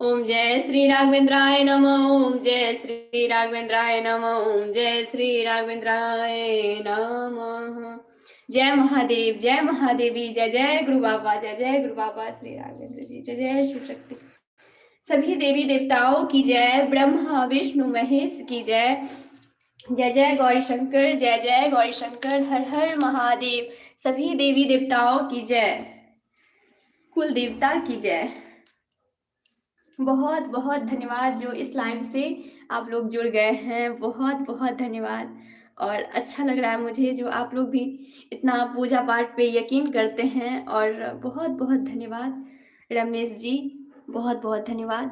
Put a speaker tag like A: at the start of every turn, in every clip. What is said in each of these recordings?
A: ओम जय श्री राघवेंद्राय नमः। ओम जय श्री राघवेंद्राय नमः। ओम जय श्री राघवेंद्राय नमः। जय महादेव, जय महादेवी, जय जय गुरु बाबा, जय जय गुरु बाबा श्री राघवेंद्र जी, जय जय शिव शक्ति। सभी देवी देवताओं की जय, ब्रह्मा विष्णु महेश की जय, जय जय गौरी शंकर, जय जय गौरी शंकर, हर हर महादेव। सभी देवी देवताओं की जय, कुल देवता की जय। बहुत बहुत धन्यवाद जो इस लाइव से आप लोग जुड़ गए हैं, बहुत बहुत धन्यवाद। और अच्छा लग रहा है मुझे जो आप लोग भी इतना पूजा पाठ पे यकीन करते हैं, और बहुत बहुत धन्यवाद रमेश जी, बहुत बहुत धन्यवाद।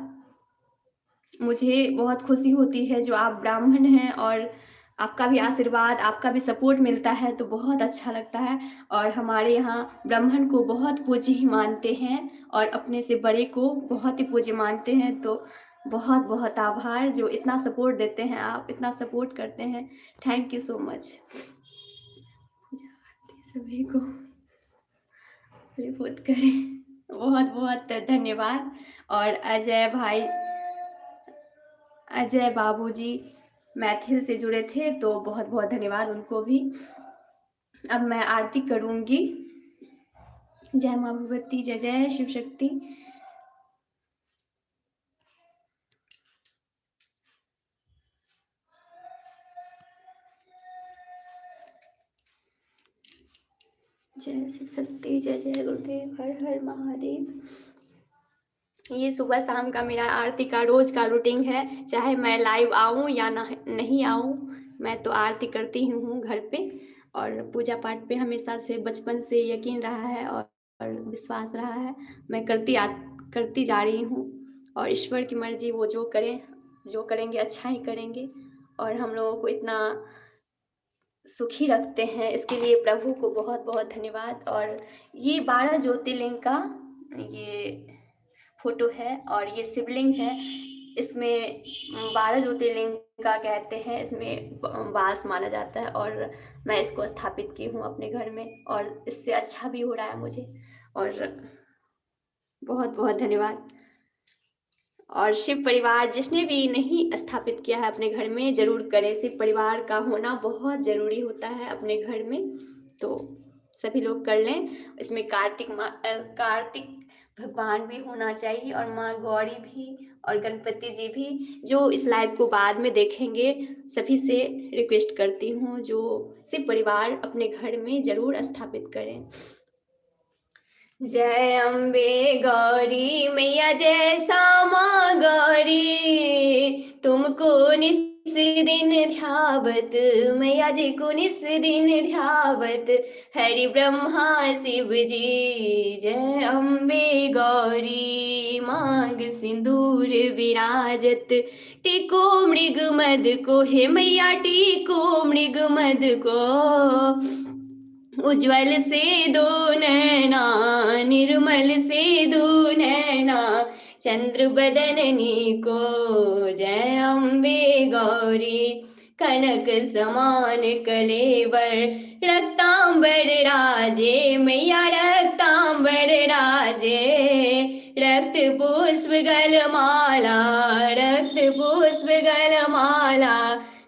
A: मुझे बहुत खुशी होती है जो आप ब्राह्मण हैं और आपका भी आशीर्वाद, आपका भी सपोर्ट मिलता है तो बहुत अच्छा लगता है। और हमारे यहाँ ब्राह्मण को बहुत पूज्य ही मानते हैं और अपने से बड़े को बहुत ही पूज्य मानते हैं। तो बहुत बहुत आभार जो इतना सपोर्ट देते हैं, आप इतना सपोर्ट करते हैं। Thank you so much. सभी को रिपोर्ट करें, बहुत बहुत धन्यवाद। और अजय भाई, अजय बाबूजी मैथिल से जुड़े थे तो बहुत बहुत धन्यवाद उनको भी। अब मैं आरती करूंगी। जय मां भगवती, जय जय शिव शक्ति। जय शिव शक्ति, जय जय गुरुदेव, हर हर महादेव। ये सुबह शाम का मेरा आरती का रोज का रूटीन है, चाहे मैं लाइव आऊँ या नहीं आऊँ, मैं तो आरती करती ही हूँ घर पे। और पूजा पाठ पे हमेशा से बचपन से यकीन रहा है और विश्वास रहा है, मैं करती जा रही हूँ। और ईश्वर की मर्जी, वो जो करें, जो करेंगे अच्छा ही करेंगे। और हम लोगों को इतना सुखी रखते हैं, इसके लिए प्रभु को बहुत बहुत धन्यवाद। और ये 12 ज्योतिर्लिंग का ये फोटो है और ये शिवलिंग है। इसमें 12 ज्योतिर्लिंग का कहते हैं, इसमें वास माना जाता है और मैं इसको स्थापित की हूँ अपने घर में, और इससे अच्छा भी हो रहा है मुझे। और बहुत बहुत धन्यवाद। और शिव परिवार जिसने भी नहीं स्थापित किया है अपने घर में, जरूर करें। शिव परिवार का होना बहुत ज़रूरी होता है अपने घर में, तो सभी लोग कर लें। इसमें कार्तिक भगवान भी होना चाहिए और माँ गौरी भी और गणपति जी भी। जो इस लाइव को बाद में देखेंगे सभी से रिक्वेस्ट करती हूँ जो शिव परिवार अपने घर में ज़रूर स्थापित करें। जय अम्बे गौरी मैया, जय श्यामा गौरी, तुमको निस दिन ध्यावत, मैया जी को निस दिन ध्यावत, हरि ब्रह्मा शिव जी। जय अम्बे गौरी, मांग सिंदूर विराजत, टिको मृग मद को, हे मैया टिको मृग मद को, उज्जवल से दो नैना, निर्मल से दो नैना, चंद्र बदननी को। जय अम्बे गौरी, कनक समान कलेवर, रक्तांबर राजे, मैया रक्तांबर राजे, रक्त पुष्प गलमाला, रक्त पुष्प गलमाला,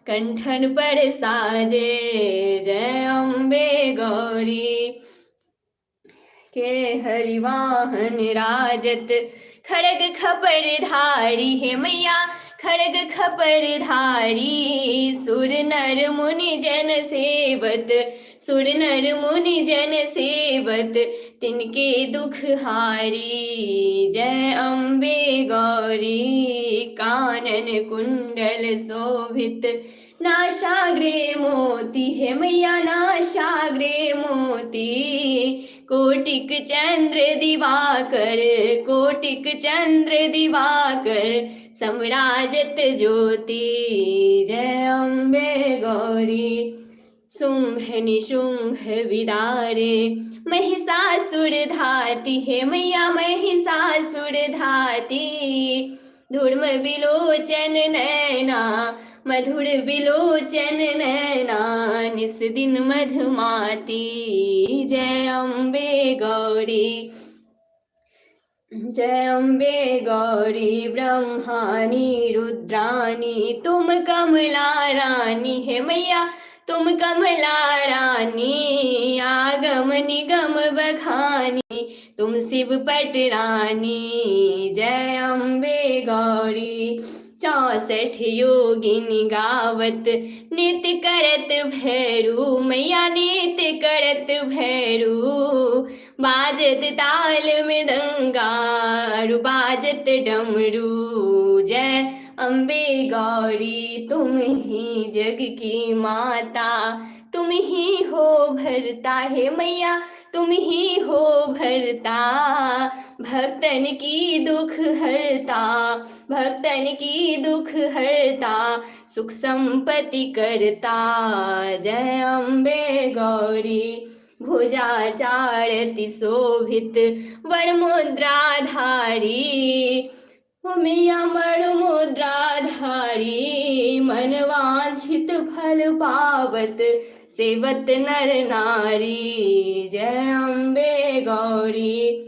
A: कंठन पर साजे। जय अम्बे गौरी, के हरिवाहन राजत, खड़ग खपर धारी, हे मैया खड़ग खपर धारी, सुर नर मुनि जन सेवत, सुर नर मुनि जन सेवत, तिनके दुख हारी। जय अम्बे गौरी, कानन कुंडल शोभित, नासाग्रे मोती, हे मैया नासाग्रे मोती, कोटिक चंद्र दिवाकर, कोटिक चंद्र दिवाकर, समराजत ज्योति। जय अम्बे गौरी, शुंभ निशुंभ विदारे, महिषासुर धाती, हे मैया महिषासुर धाती, धूर्म विलोचन नैना, मधुर विलोचन नैना, निस दिन मधुमाती। जय अम्बे गौरी, जय अम्बे गौरी ब्रह्मानी रुद्रानी, तुम कमला रानी है मैया, तुम कमला रानी। आगम निगम बखानी, तुम शिव पट रानी। जय अम्बे गौरी। 64 योगिनी गावत, नित्य करत भैरू मैया, नित्य करत भैरू। बाजत ताल मृदंगा, बाजत डमरू। जय अम्बे गौरी, तुम ही जग की माता, तुम ही हो भरता है मैया, तुम ही हो भरता। भक्तन की दुख हरता, भक्तन की दुख हरता, सुख संपत्ति करता। जय अम्बे गौरी। भुजा चारति शोभित, वरमुद्राधारी। मैया वरमुद्राधारी, मन वांछित फल पावत, सेवत नर नारी। जय अम्बे गौरी।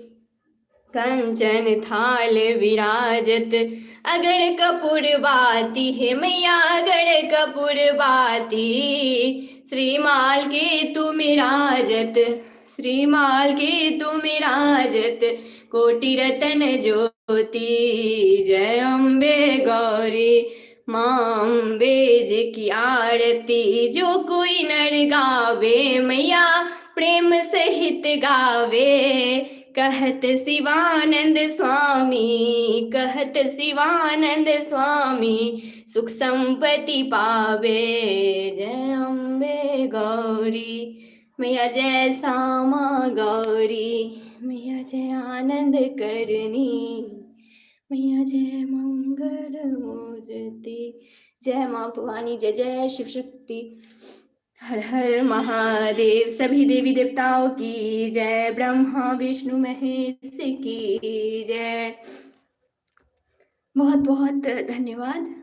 A: कंचन थाल विराजत, अगड़ कपूर बाती है मैया, अगड़ कपूर बाती। श्रीमाल के तुम राजत, श्रीमाल के तुम राजत, कोटि रतन ज्योति। जय अम्बे गौरी। माँ अम्बे जी की आरती, जो कोई नर गावे मैया, प्रेम सहित गावे। कहत शिवानंद स्वामी, कहत शिवानंद स्वामी, सुख संपत्ति पावे। जय अम्बे गौरी। मैया जय श्यामा गौरी, मैया जय आनंद करनी, मैया जय मंगल मूर्ति। जय माँ भवानी, जय जय शिव शक्ति। हर हर महादेव। सभी देवी देवताओं की जय। ब्रह्मा विष्णु महेश की जय। बहुत बहुत धन्यवाद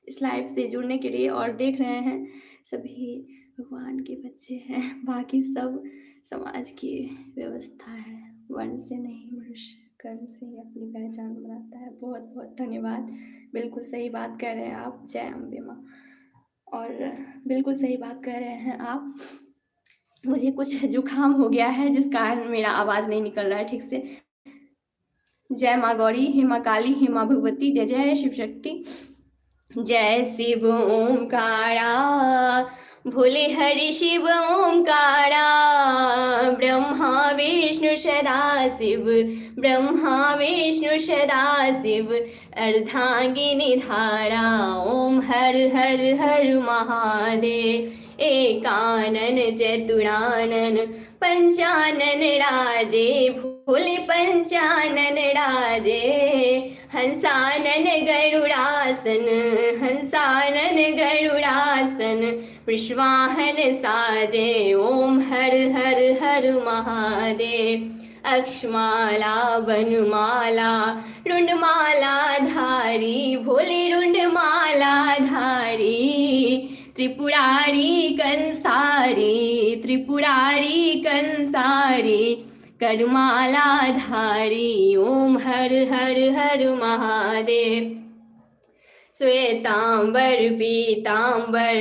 A: इस लाइव से जुड़ने के लिए। और देख रहे हैं सभी भगवान के बच्चे हैं, बाकी सब समाज की व्यवस्था है, वर्ण से नहीं मनुष्य कर्म से ही अपनी पहचान बनाता है। बहुत बहुत धन्यवाद। बिल्कुल सही बात कह रहे हैं आप। जय अम्बे माँ। और बिल्कुल सही बात कह रहे हैं आप। मुझे कुछ जुकाम हो गया है, जिस कारण मेरा आवाज़ नहीं निकल रहा है ठीक से। जय माँ गौरी, हे माँ काली, हे माँ भगवती, जय जय शिव शक्ति। जय शिव ओंकारा, भोले हरि शिव ओंकारा। ब्रह्मा विष्णु सदा शिव, ब्रह्मा विष्णु सदा शिव। अर्धांगिनी धारा, ओम हर हर हर महादेव। एकानन चतुरानन, पंचानन राजे, भोले पंचानन राजे। हंसानन गरुड़ासन, हंसानन गरुड़ासन। विश्वाहन साजे, ओम हर हर हर महादेव। अक्षमाला वनमाला, रुंडमाला धारी, भोले रुंडमाला धारी। त्रिपुरारी कंसारी, त्रिपुरारी कंसारी। करमाला धारी, ओम हर हर हर महादेव। श्वेतांबर पीतांबर,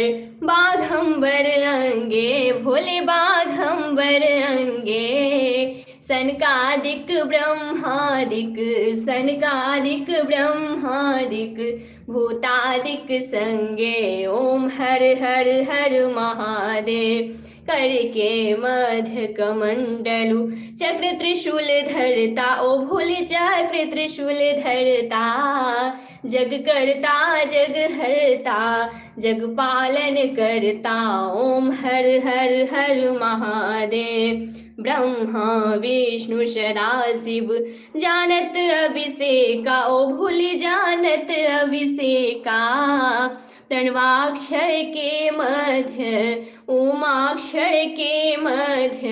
A: बाघंबर अंगे, भोले बाघंबर अंगे। सनकादिक ब्रह्मादिक, सनकादिक ब्रह्मादिक। भूतादिक संगे, ओम हर हर हर महादेव। करके मध्य कमंडलु, चक्र त्रिशूल धरता, ओ भोले चक्र त्रिशूल धरता। जग करता जग हरता, जग पालन करता, ओम हर हर हर महादेव। ब्रह्मा विष्णु सदा शिव, जानत अभिषेका, ओ भोले जानत अभिषेका। प्रणवाक्षर के मध्य, उमाक्षर के मध्य।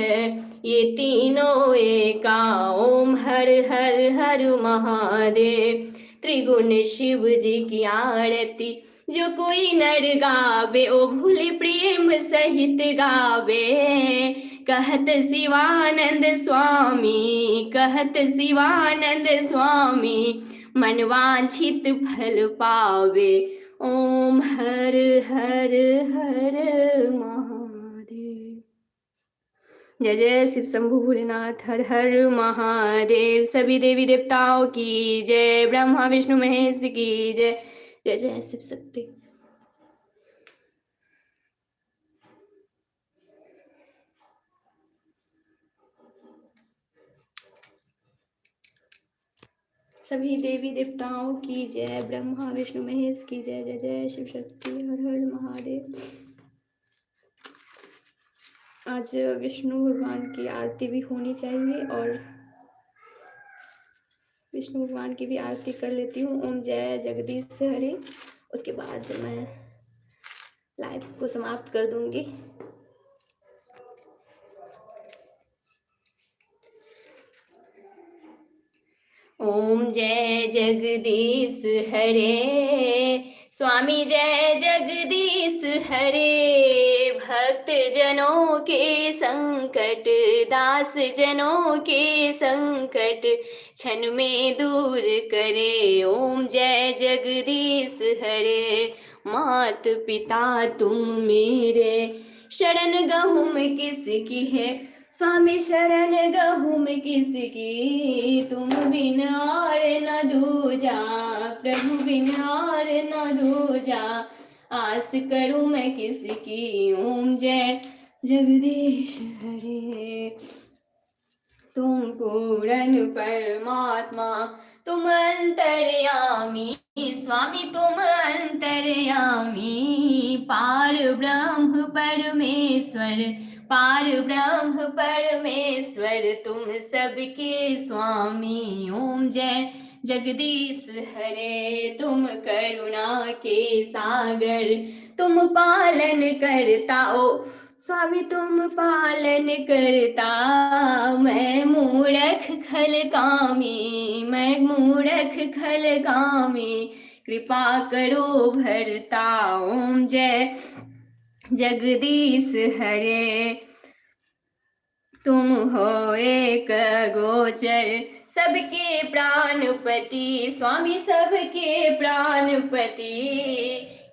A: ये तीनों एका, ओम हर हर हर महादेव। त्रिगुण शिव जी की आरती, जो कोई नर गावे, ओ भोले प्रेम सहित गावे। कहत शिवानंद स्वामी,
B: कहत शिवानंद स्वामी, मन वांछित फल पावे। ओम हर हर हर महादेव। जय जय शिव शंभु भोलेनाथ, हर हर महादेव। सभी देवी देवताओं की जय, ब्रह्मा विष्णु महेश की जय। जय जय शिव शक्ति। सभी देवी देवताओं की जय, ब्रह्मा विष्णु महेश की जय। जय जय शिव शक्ति, हर हर महादेव। आज विष्णु भगवान की आरती भी होनी चाहिए और विष्णु भगवान की भी आरती कर लेती हूँ। ओम जय जगदीश हरि। उसके बाद मैं लाइव को समाप्त कर दूंगी। ओम जय जगदीश हरे, स्वामी जय जगदीश हरे। भक्त जनों के संकट, दास जनों के संकट, क्षण में दूर करे। ओम जय जगदीश हरे। मात पिता तुम मेरे, शरण गहूँ में किसकी है। स्वामी शरण गहूँ में किसकी, तुम बिन और न दूजा। प्रभु बिन और न दूजा, आस करूँ मैं किसकी। ओम जय जगदीश हरे। तुम पूर्ण परमात्मा, तुम अंतर्यामी। स्वामी तुम अंतर्यामी, पार ब्रह्म परमेश्वर। पार ब्रह्म परमेश्वर, तुम सबके स्वामी। ओम जय जगदीश हरे। तुम करुणा के सागर, तुम पालन करता। ओ स्वामी तुम पालन करता। मैं मूर्ख खल कामी, मैं मूर्ख खल कामी, कृपा करो भरता। ओम जय जगदीश हरे। तुम हो एक गोचर, सबके प्राणपति। स्वामी सबके प्राणपति,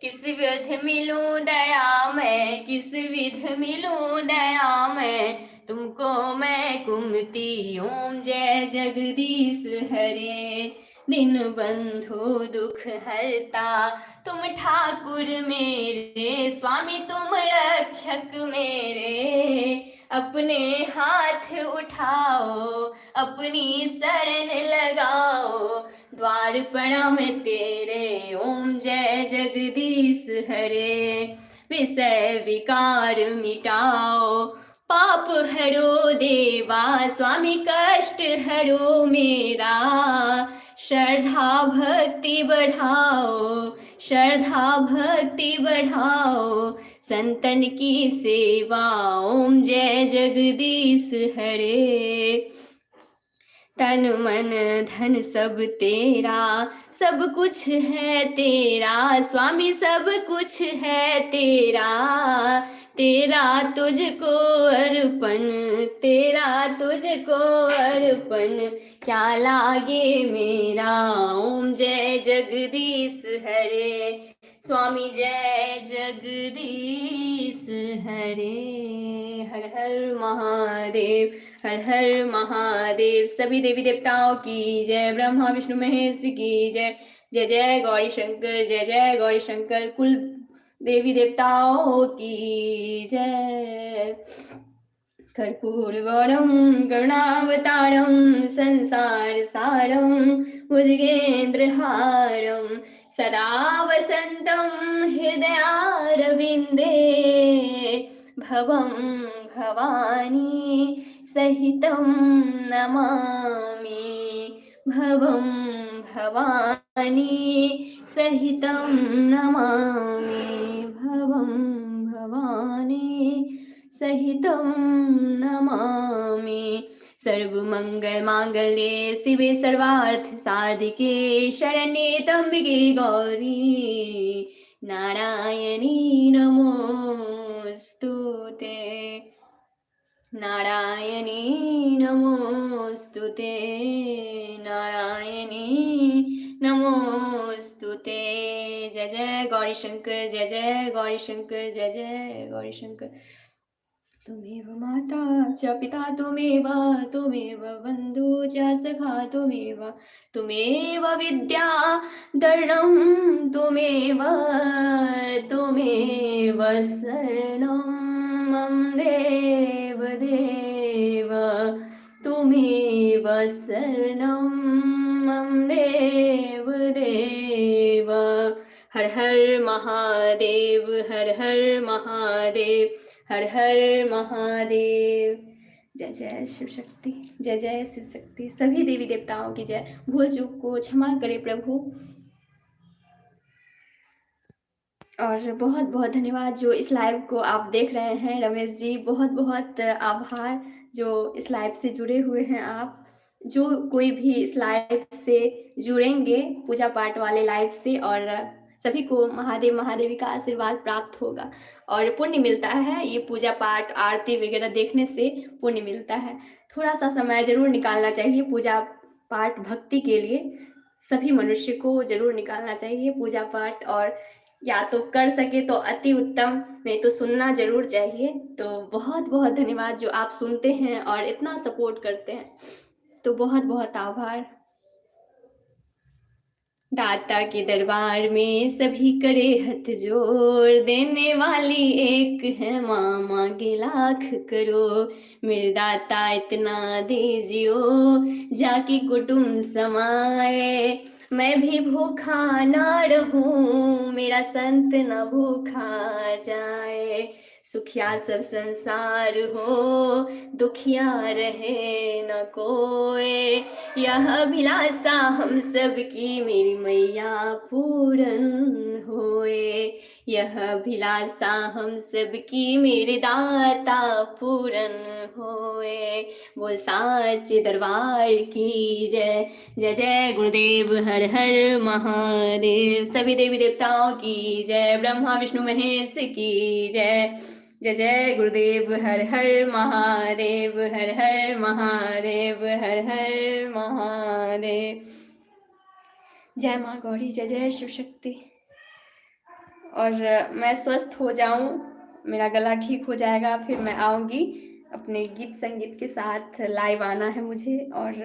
B: किस विध मिलूं दया मैं, किस विध मिलूं दया मैं, तुमको मैं कुमति। ओम जय जगदीश हरे। दिन बंधु दुख हरता, तुम ठाकुर मेरे। स्वामी तुम रक्षक मेरे, अपने हाथ उठाओ, अपनी शरण लगाओ। द्वार पड़ा मैं तेरे। ओम जय जगदीश हरे। विषय विकार मिटाओ, पाप हरो देवा। स्वामी कष्ट हरो मेरा, श्रद्धा भक्ति बढ़ाओ, श्रद्धा भक्ति बढ़ाओ, संतन की सेवा। ओम जय जगदीश हरे। तन मन धन सब तेरा, सब कुछ है तेरा। स्वामी सब कुछ है तेरा, तेरा तुझको अर्पण, तेरा तुझको अर्पण, क्या लागे मेरा। ओम जय जगदीश हरे। स्वामी जय जगदीश हरे। हर हर महादेव, हर हर महादेव। सभी देवी देवताओं की जय, ब्रह्मा विष्णु महेश की जय। जय जय गौरी शंकर, जय जय गौरी शंकर। कुल देवी देवताओं की जय। कर्पूर गौरम करुणावतारम, संसार सारम भुजगेंद्र हारम, सदा वसंतम हृदयारविंदे। भवं भवानी सहितं नमामि, भवं भवानी सहितं नमामि, भवं भवानी सहितं नमामि। सर्वमंगल मांगल्ये शिवे सर्वार्थ साधिके, शरण्ये त्र्यंबके गौरी नारायणी नमोस्तुते। नारायणी नमोस्तुते, नारायणी नमोस्तुते। जय जय गौरी शंकर, जय जय गौरी शंकर, जय जय गौरी शंकर। तुमेव माता च पिता तुमेव, तुमेव बन्धु च सखा तुमेव, तुमेव विद्या धर्मं तुमेव, तुमेव शरणं मम देव देव, तुमेव शरणं मम देव देव। हर हर महादेव, हर हर महादेव, हर हर महादेव। जय जय शिव शक्ति, जय जय शिव शक्ति। सभी देवी देवताओं की जय। भूल चूक को क्षमा करे प्रभु। और बहुत बहुत धन्यवाद जो इस लाइव को आप देख रहे हैं। रमेश जी बहुत बहुत आभार जो इस लाइव से जुड़े हुए हैं आप। जो कोई भी इस लाइव से जुड़ेंगे पूजा पाठ वाले लाइव से, और सभी को महादेव महादेवी का आशीर्वाद प्राप्त होगा और पुण्य मिलता है। ये पूजा पाठ आरती वगैरह देखने से पुण्य मिलता है। थोड़ा सा समय जरूर निकालना चाहिए पूजा पाठ भक्ति के लिए। सभी मनुष्य को जरूर निकालना चाहिए पूजा पाठ, और या तो कर सके तो अति उत्तम, नहीं तो सुनना जरूर चाहिए। तो बहुत बहुत धन्यवाद जो आप सुनते हैं और इतना सपोर्ट करते हैं, तो बहुत बहुत आभार। दाता के दरबार में सभी करे हथ जोड़, देने वाली एक है माँ, मांगे लाख करो। मेरे दाता इतना दीजियो जाकी कुटुंब समाए, मैं भी भूखा ना रहूं, मेरा संत न भूखा जाए। सुखिया सब संसार हो, दुखिया रहे न कोई, यह अभिलाषा हम सब की मेरी मैया पूरन होए। यह अभिलाषा हम सब की मेरे दाता पूरन होए। बोल साचे दरबार की जय। जय जय गुरुदेव, हर हर महादेव। सभी देवी देवताओं की जय। ब्रह्मा विष्णु महेश की जय। जय जय गुरुदेव, हर हर महादेव, हर हर महादेव, हर हर महादेव। जय माँ गौरी, जय जय शिव शक्ति। और मैं स्वस्थ हो जाऊं, मेरा गला ठीक हो जाएगा, फिर मैं आऊँगी। अपने गीत संगीत के साथ लाइव आना है मुझे, और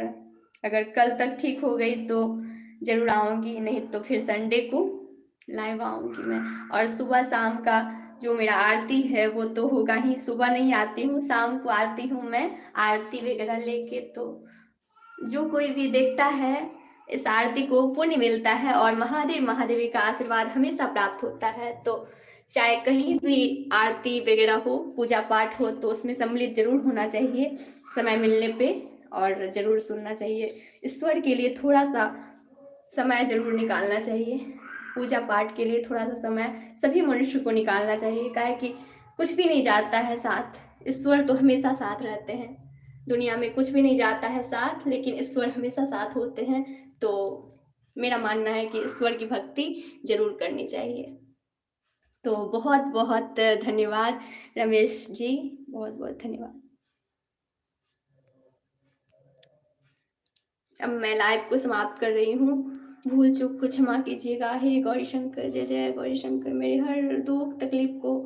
B: अगर कल तक ठीक हो गई तो ज़रूर आऊँगी, नहीं तो फिर संडे को लाइव आऊँगी मैं। और सुबह शाम का जो मेरा आरती है वो तो होगा ही। सुबह नहीं आती हूँ, शाम को आती हूँ मैं आरती वगैरह लेके। तो जो कोई भी देखता है इस आरती को पुण्य मिलता है, और महादेव महादेवी का आशीर्वाद हमेशा प्राप्त होता है। तो चाहे कहीं भी आरती वगैरह हो, पूजा पाठ हो, तो उसमें सम्मिलित जरूर होना चाहिए समय मिलने पे, और ज़रूर सुनना चाहिए। ईश्वर के लिए थोड़ा सा समय जरूर निकालना चाहिए। पूजा पाठ के लिए थोड़ा सा समय सभी मनुष्य को निकालना चाहिए, काहे कि कुछ भी नहीं जाता है साथ, ईश्वर तो हमेशा साथ रहते हैं। दुनिया में कुछ भी नहीं जाता है साथ, लेकिन ईश्वर हमेशा साथ होते हैं। तो मेरा मानना है कि ईश्वर की भक्ति जरूर करनी चाहिए। तो बहुत बहुत धन्यवाद रमेश जी, बहुत बहुत धन्यवाद। अब मैं लाइव को समाप्त कर रही हूँ। भूल चूक को क्षमा कीजिएगा। हे गौरी शंकर, जय जय गौरी शंकर। मेरे हर दुख तकलीफ को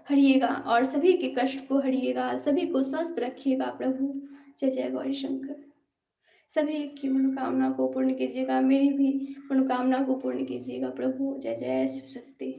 B: हरिएगा और सभी के कष्ट को हरिएगा, सभी को स्वस्थ रखिएगा प्रभु। जय जय गौरी शंकर। सभी की मनोकामना को पूर्ण कीजिएगा, मेरी भी मनोकामना को पूर्ण कीजिएगा प्रभु। जय जय शिव शक्ति।